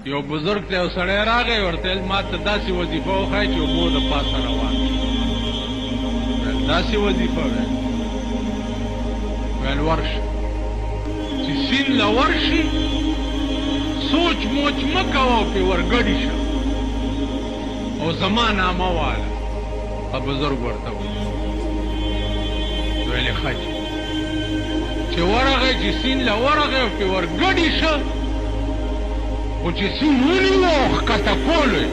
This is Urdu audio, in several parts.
یو بزرگ ته یو سړی راغی ورته ویل ما ته داسې وظیفه وښایه چې اوبو د پاسه روان شي. داسې وظیفه ویل ورشه چې سیند له ورشي سوچ موچ مه کوه او پې ورګډې شه او زما نامه واله. بزرګ ورته ویلې ښه چې ورغی چې سیند له ورغی او پې ورګډې شه خو چې سیند ونیو او ښکته کولو یې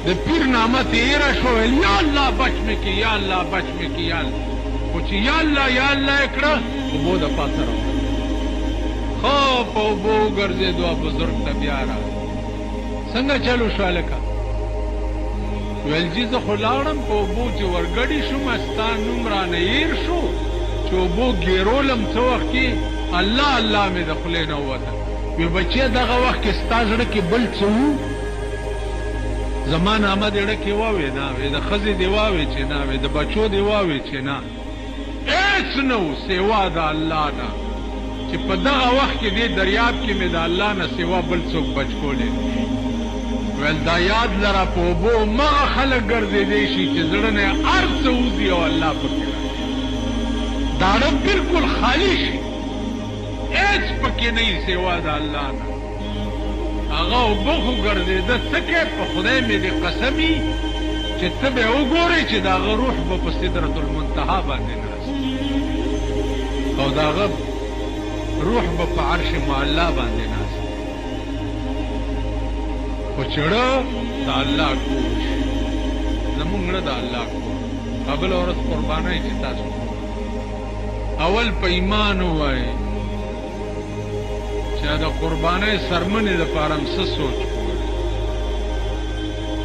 د پیر نامه ته ایره شوه ویل یا الله بچ مې کې یا الله بچ مې کې یا الله. خو چې یا الله یې کړه اوبو د پاسه روان ښه په اوبو وګرځېدو بزرګ ته بیا راغی څنګه چلو شو هلکه ویل جي زه خو لاړم په اوبو چې ورګډې شوم ستا نوم رانه هېر شو چې اوبو ګېرولم څه وخت کې الله الله مې د خولې نه ووته. وی بچیه دغه وخت کې ستا زړه کې بل څه وو زما نامه دې زړه کې واوې نه وې د ښځې دې واوې چې نه وې د بچو دې واوې چې نه هېڅ نه وو سوا د الله نه چې په دغه وخت کې دې دریاب کې مې د الله نه سوا بل څوک بچ کولی نه شي. ویل دا یاد لره په اوبو مغه خلک ګرځېدی شي چې زړه نه هر څه وځي او الله پکې راشي داړه بلکل خالي شي هېڅ پکې نه وي سوا د الله نه. هغه اوبه خو ګرځېده څه کوې په خدای مې دې قسم وي چې ته به وګورې چې د هغه روح به په سدرة المنتهی باندې ناست او د هغه روح به په عرش معلی باندې ناست خو چړه د الله کور شي زمونږ زړه د الله کور. بله ورځ قربانۍ چې تاسو اول په ایمان ووایئ چې د قربانۍ سرمنې دپاره هم څه سوچ کول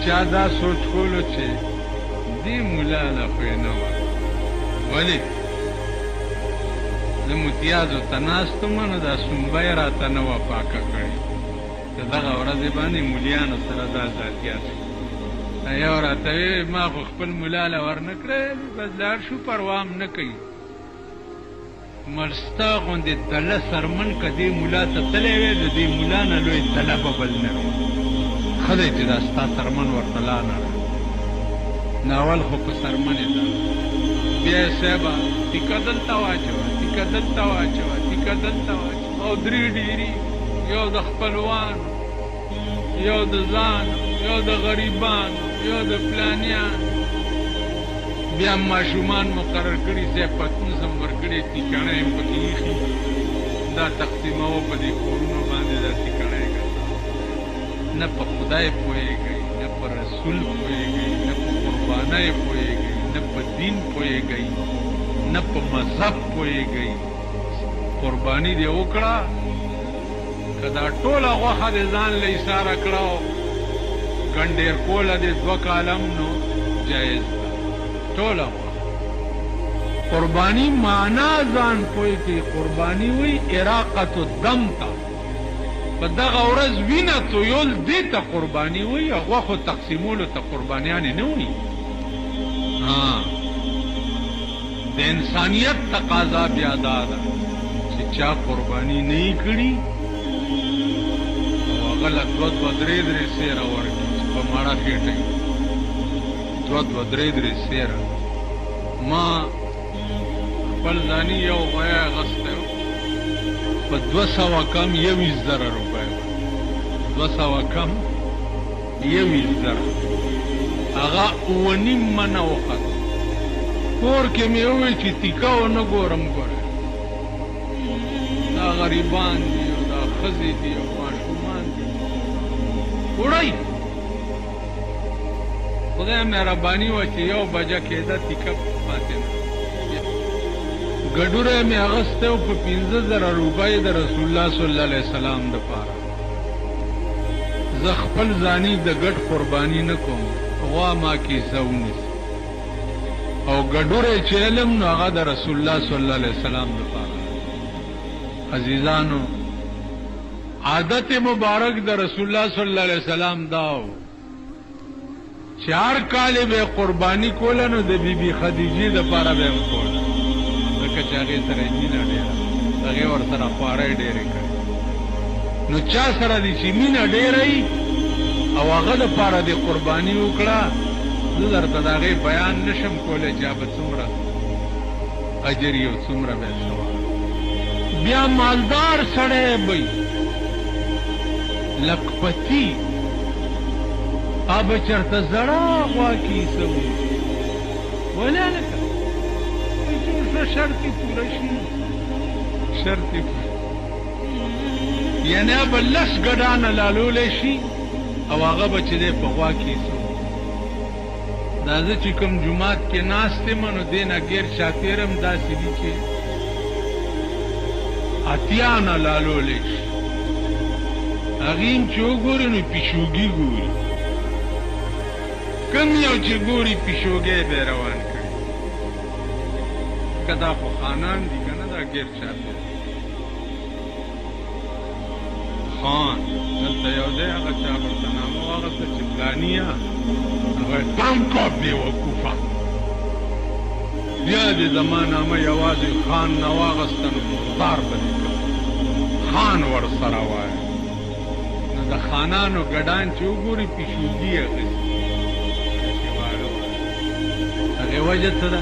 چا دا سوچ کولو چې دې ملا نه خو یې نه وه ولې زه متیازو ته ناست وم نو دا سنبه یې راته نه وه پاکه کړې د دغه ورځې باندې مولیانو سره دا ذاتیا شو. یو راته وی ما خو خپل ملا له ورنه کړی بس لاړ شو پروا هم نه کوي مرستا غوندې تله سرمن که دې ملا ته تلی وی د دې ملا نه لوی تله به بل نه وي ښه دی چې دا ستا سرمن ورته لا نه را ناول خو په سرمنې ده بیا یې صاحبه تیکه دلته واچوه تیکه دلته واچوه تیکه دلته واچوه او درې ډېري یو د خپلوانو یو د ځان یو د غریبانو یو د فلانیانو بیا ماشومان مقرر کړي صاحب پتنوس هم ورکړی تیکڼه یې پکې ایښي دا تقسیموه په دې کورونو باندې دا تیکڼه یې ګرځوه نه په خدای پوهېږئ نه په رسول پوهېږئ نه په قربانۍ پوهېږئ نه په دین پوهېږئ نه په مذهب پوهېږئ قرباني دې وکړه که دا ټوله غوښه دې ځان له ایساره کړه او ګنډېر کوله دې 2 کالم نو جایز ده ټوله غوښه. قرباني معنا ځان پوه کړي قرباني وایي اراقة الدم ته په دغه ورځ وینه تویول دې ته قرباني وایي غوښو تقسیمولو ته قربانیانې نه وایي. د انسانیت تقاضا بیا دا ده چې چا قرباني نه یې کړي هغه له 2-3 سیره ورکړي چې په ماړه خېټه یې 2-3 سیره. ما خپل ځاني یو غوی اخیستی و په 200 کم 21,000 روپۍ 200 کم 21,000 هغه 9.5 منه وخته کور کې مې وویل چې تیکه ونه ګورم ګوره دا غریبان دي او دا ښځې دي او ماشومان دي وړئ خدای مهرباني وه چې 1 بجه کېده تیکه پاتې نه ګډوره مې اخیستی و په 15,000 روپۍ د رسول الله صلی الله علیه وسلم دپاره. زه خپل ځاني د ګډ قرباني نه کوم غوا ما کیسه ونیسي او ګډوره چې علم نو هغه د رسول الله صلی الله علیه وسلم دپاره. عزیزانو عادت مبارک د رسول الله صلی الله علیه وسلم دا و چې هر کال به قرباني کوله نو د بیبي خدیجې دپاره به یې کوله ځکه چې هغې سره یې مینه ډېره هغې ورسره خوارۍ ډېرې کړې نو چا سره دي چې مینه ډېره وي او هغه لپاره د قرباني وکړه زه درته د هغې بیان نشم کولی چې به څومره اجر یو څومره به ثواب بیا مالدار سړی به لکپتی به چېرته زړه غوا کې ایسه وي ولې هلکه څه شرط یې پوره شي شرط یې پوره یعنی به لس ګډانه لالولی شي او هغه به چې دی په غوا کې ایسه دا زه چې کوم جومات کې ناست یم نو دې نه ګیر شاپېر هم داسې دي چې اتیا نه لالولی شي هغې هم چې وګوري نو پیشوګي ګوري کم یو چې ګوري پیشوګی به یې روان کړي که دا خو خانان دي که نه دا ګیر شاپېر خان دلته یو دی هغه چا ورته نامه واخسته چې فلانیه هغه پام کا بېوقوفه بیا دې زما نامه یوازې خان نه واخسته نو مردار به دې کړ خان ورسره وایه نو د خانانو ګډان چې وګوري پیشوګي یې اخېستي هغې وجه څه ده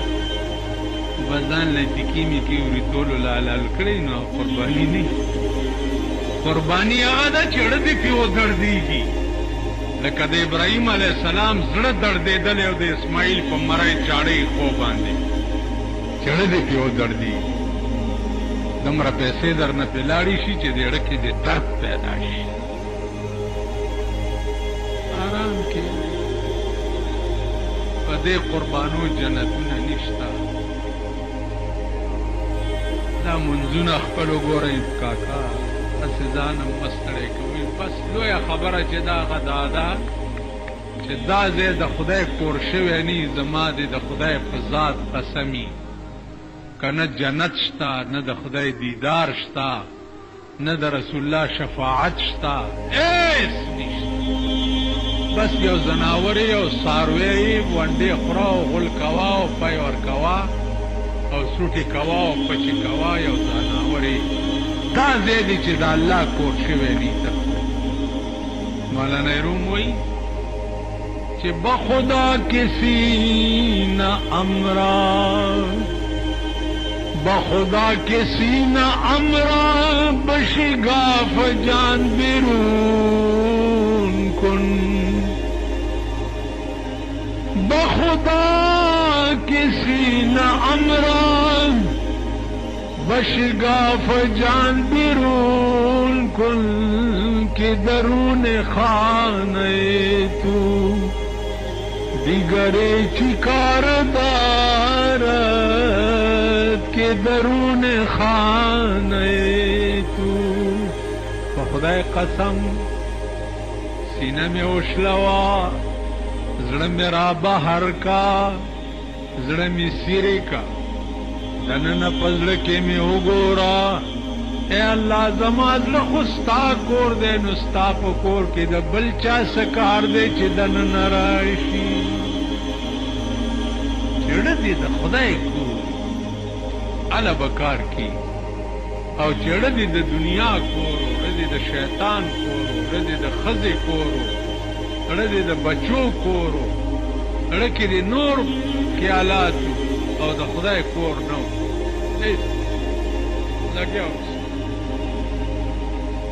بس ځان له ټیکي میکي وریتولو لالال کړی نو قرباني نه قرباني هغه ده چې زړه دې پې ودړدېږي لکه د ابراهیم علیه السلام زړه دړدېدلی او د اسماعیل په مرۍ چاړۍ خو باندې چې زړه دې پې ودړدېږي دومره پیسې در نه پې لاړې شي چې د زړه کې دې درد پیدا شي آرام کې په دې قربانو جنتونه نشته دا منځونه خپل وګورئ کاکا هسې ځان هم مه ستړی کوئ بس لویه خبره چې دا هغه دا ده چې دا ځای د خدای کور شوی نه زما د خدای په ذات قسمي که نه جنت شته نه د خدای دیدار شته نه د رسول الله شفاعت شته هېڅ نشته بس یو زناور یو څاروی ونډې خوره او غول کوه او پی ورکوه او سوټې کوه او پچې کوه یو زناور دا ځای دی چې د الله کور شوی دی مولانا روم وایي چې بخدا کسی نہ امرا بخدا کسی نہ امرا بشگاف جان بیرون کن بخدا کسی نہ امرا بشگاف جان بیرون کن کہ درون خانه تو دیگر چیکار دارد کہ درون خانه تو بخدای قسم سینه میں اوشلوا زړه میں را بہر کا زړه میں سیرے کا دننه پزړه کې مې وګورا اے الله زما زړه خو ستا کور دی نو ستا په کور کې د بل چا څه کار دی چې دننه راشي زړه دې د خدای کور هله به کار کوي او چې زړه دې د دنیا کور زړه دې د شیطان کور زړه دې د ښځې کور زړه دې د بچو کور زړه کې دې نور خیالات او د خدای کور نه لګیا اوس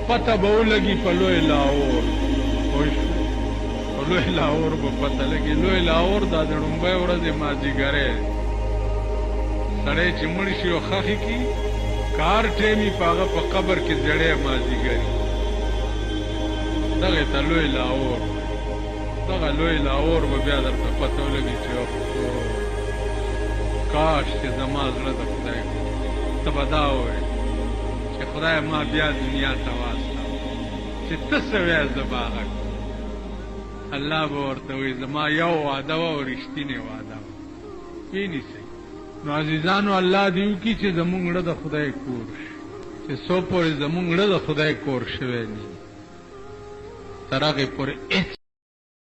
پته به ولګي په لوی لاهور پوه شو په لوی لاهور به پته لګي لوی لاهور دا د ړومبۍ ورځې مازدیګری سړی چې مړ شي او ښخې کي کار ټیمي په هغه په قبر کې زړی مازدیګري دغې ته لوی لاهور دغه لوی لاهور به بیا درته پته ولګي چې کاش چې زما زړه د خدای ته به دا ووایې چې خدای ما بیا دنیا ته واستوه چې ته څه وایې زه به هغه کړم الله به ورته وایي زما یو وعده وه او رښتینې وعده وه وینیسئ نو عزیزانو الله دې وکړي چې زموږ زړه د خدای کور شي چې څو پورې زموږ زړه د خدای کور شوی نه تر هغې پورې